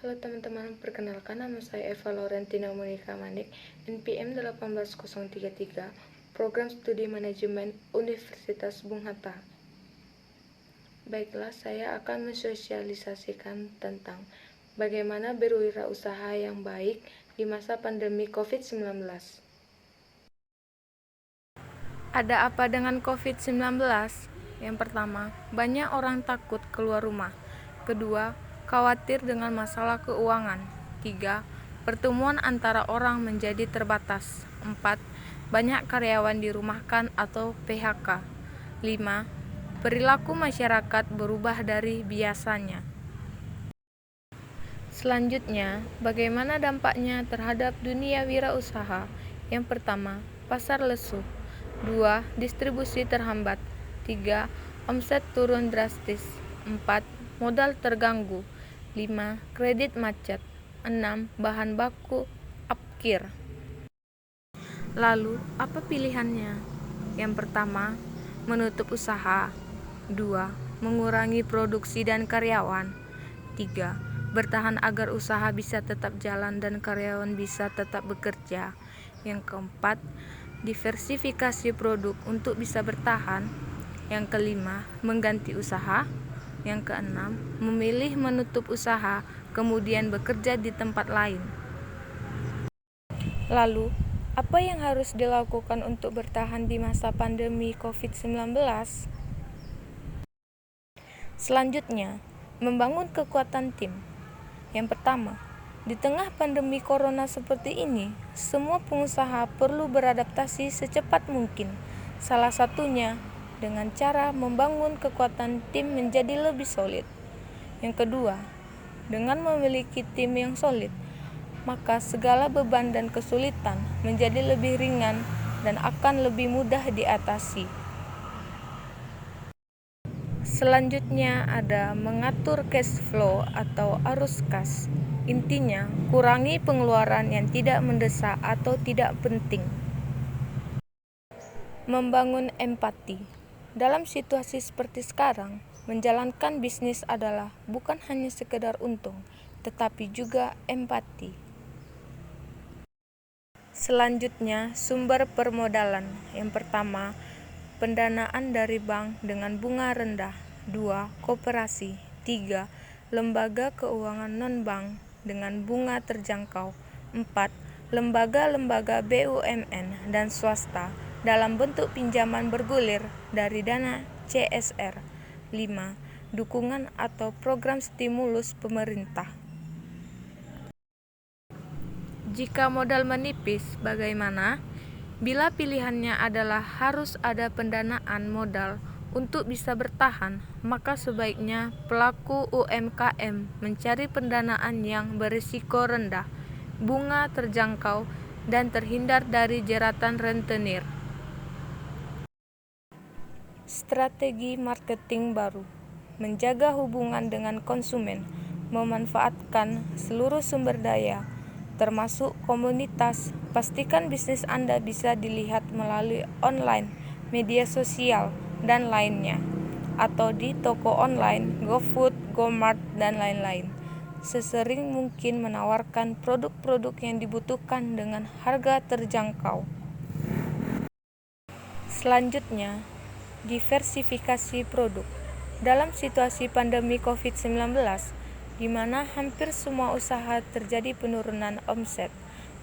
Halo teman-teman, perkenalkan nama saya Eva Laurentina Monika Manik, NPM 18033, Program Studi Manajemen Universitas Bung Hatta. Baiklah, saya akan mensosialisasikan tentang bagaimana berwirausaha yang baik di masa pandemi COVID-19. Ada apa dengan COVID-19? Yang pertama, banyak orang takut keluar rumah. Kedua, khawatir dengan masalah keuangan. 3. Pertemuan antara orang menjadi terbatas. 4. Banyak karyawan dirumahkan atau PHK. 5. Perilaku masyarakat berubah dari biasanya. Selanjutnya, bagaimana dampaknya terhadap dunia wirausaha? Yang pertama, pasar lesu. 2. Distribusi terhambat. 3. Omset turun drastis. 4. Modal terganggu. 5. Kredit macet. 6. Bahan baku apkir. Lalu, apa pilihannya? Yang pertama, menutup usaha. 2. Mengurangi produksi dan karyawan. 3. Bertahan agar usaha bisa tetap jalan dan karyawan bisa tetap bekerja. Yang keempat, diversifikasi produk untuk bisa bertahan. Yang kelima, mengganti usaha. Yang keenam, memilih menutup usaha, kemudian bekerja di tempat lain. Lalu, apa yang harus dilakukan untuk bertahan di masa pandemi COVID-19? Selanjutnya, membangun kekuatan tim. Yang pertama, di tengah pandemi corona seperti ini, semua pengusaha perlu beradaptasi secepat mungkin. Salah satunya dengan cara membangun kekuatan tim menjadi lebih solid. Yang kedua, dengan memiliki tim yang solid, maka segala beban dan kesulitan menjadi lebih ringan dan akan lebih mudah diatasi. Selanjutnya ada mengatur cash flow atau arus kas. Intinya, kurangi pengeluaran yang tidak mendesak atau tidak penting. Membangun empati. Dalam situasi seperti sekarang, menjalankan bisnis adalah bukan hanya sekedar untung, tetapi juga empati. Selanjutnya, sumber permodalan. Yang pertama, pendanaan dari bank dengan bunga rendah. 2. Koperasi. 3. Lembaga keuangan non-bank dengan bunga terjangkau. 4. Lembaga-lembaga BUMN dan swasta dalam bentuk pinjaman bergulir dari dana CSR. 5. Dukungan atau program stimulus pemerintah. Jika modal menipis, bagaimana? Bila pilihannya adalah harus ada pendanaan modal untuk bisa bertahan, maka sebaiknya pelaku UMKM mencari pendanaan yang berisiko rendah, bunga terjangkau, dan terhindar dari jeratan rentenir. Strategi marketing baru. Menjaga hubungan dengan konsumen, memanfaatkan seluruh sumber daya, termasuk komunitas. Pastikan bisnis Anda bisa dilihat melalui online, media sosial, dan lainnya, atau di toko online, GoFood, GoMart, dan lain-lain. Sesering mungkin menawarkan produk-produk yang dibutuhkan dengan harga terjangkau. Selanjutnya, diversifikasi produk. Dalam situasi pandemi COVID-19, di mana hampir semua usaha terjadi penurunan omset,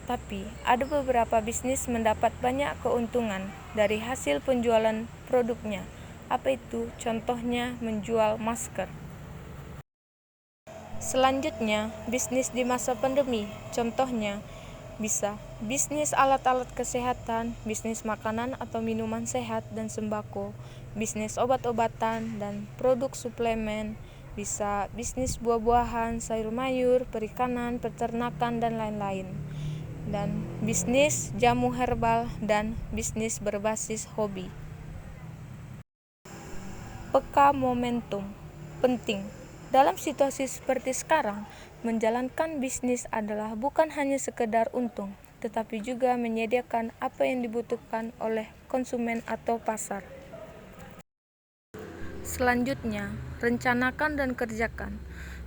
tapi ada beberapa bisnis mendapat banyak keuntungan dari hasil penjualan produknya. Apa itu? Contohnya menjual masker. Selanjutnya, bisnis di masa pandemi. Contohnya bisa bisnis alat-alat kesehatan, bisnis makanan atau minuman sehat dan sembako, bisnis obat-obatan dan produk suplemen, bisa bisnis buah-buahan, sayur mayur, perikanan, peternakan, dan lain-lain. Dan bisnis jamu herbal dan bisnis berbasis hobi. Peka momentum. Penting. Dalam situasi seperti sekarang, menjalankan bisnis adalah bukan hanya sekedar untung, tetapi juga menyediakan apa yang dibutuhkan oleh konsumen atau pasar. Selanjutnya, rencanakan dan kerjakan.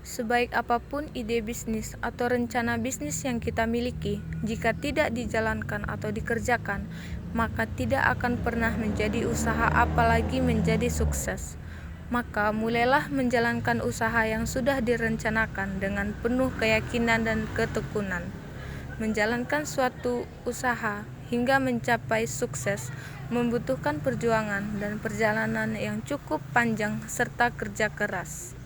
Sebaik apapun ide bisnis atau rencana bisnis yang kita miliki, jika tidak dijalankan atau dikerjakan, maka tidak akan pernah menjadi usaha apalagi menjadi sukses. Maka mulailah menjalankan usaha yang sudah direncanakan dengan penuh keyakinan dan ketekunan. Menjalankan suatu usaha hingga mencapai sukses membutuhkan perjuangan dan perjalanan yang cukup panjang serta kerja keras.